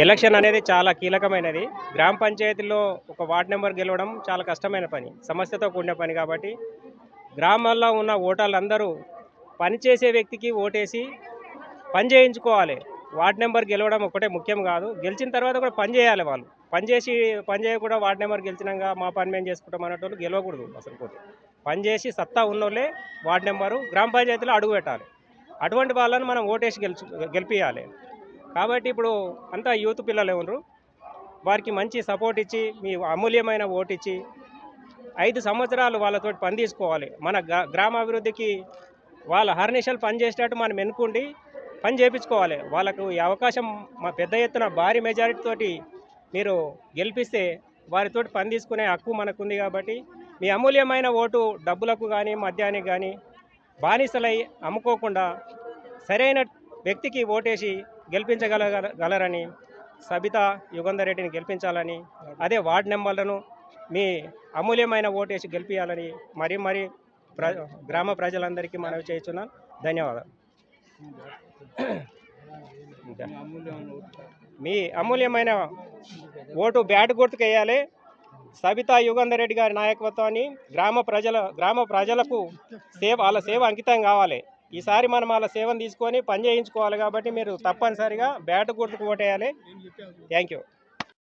Election అనేది చాలా కీలకమైనది. గ్రామ పంచాయతీలో ఒక వార్డ్ మెంబర్ గెలవడం చాలా కష్టమైన పని, సమస్యతో కూడిన పని. కాబట్టి గ్రామాల్లో ఉన్న ఓటర్లందరూ పనిచేసే వ్యక్తికి ఓటేసి పని చేయించుకోవాలి. వార్డ్ నెంబర్ గెలవడం ఒకటే ముఖ్యం కాదు, గెలిచిన తర్వాత కూడా పని చేయాలి. వాళ్ళు పని చేయకుండా వార్డ్ నెంబర్ గెలిచినాక మా పని మేము చేసుకుంటాం అన్నట్టు గెలవకూడదు. అసలు పోతే పని చేసి సత్తా ఉన్నోళ్ళే వార్డ్ నెంబరు గ్రామ పంచాయతీలో అడుగు పెట్టాలి. అటువంటి వాళ్ళని మనం ఓటేసి గెలిపియాలి. కాబట్టి ఇప్పుడు అంతా యూత్ పిల్లలు ఎవరు, వారికి మంచి సపోర్ట్ ఇచ్చి మీ అమూల్యమైన ఓటు ఇచ్చి 5 సంవత్సరాలు వాళ్ళతో పని తీసుకోవాలి. మన గ్రామాభివృద్ధికి వాళ్ళ హర్నిషలు పని చేసేటట్టు మనం ఎన్నుకుండి పని చేయించుకోవాలి. వాళ్ళకు ఈ అవకాశం మా పెద్ద ఎత్తున భారీ మెజారిటీ తోటి మీరు గెలిపిస్తే వారితోటి పని తీసుకునే హక్కు మనకుంది. కాబట్టి మీ అమూల్యమైన ఓటు డబ్బులకు కానీ మద్యానికి కానీ బానిసలై అమ్ముకోకుండా సరైన వ్యక్తికి ఓటేసి గెలిపించగలరని సబితా యుగంధర్ రెడ్డిని గెలిపించాలని, అదే వార్డ్ నెంబర్లను మీ అమూల్యమైన ఓటేసి గెలిపించాలని మరీ గ్రామ ప్రజలందరికీ మనవి చేస్తున్నాను. ధన్యవాదాలు. మీ అమూల్యమైన ఓటు బ్యాట్ గుర్తుకు వేయాలి. సబితా యుగంధర్ రెడ్డి గారి నాయకత్వాన్ని గ్రామ ప్రజలకు వాళ్ళ సేవ అంకితం కావాలి. ఈసారి మనం వాళ్ళ సేవను తీసుకొని పని చేయించుకోవాలి. కాబట్టి మీరు తప్పనిసరిగా బ్యాట్ గుర్తుకు ఓటేయాలి. Thank you.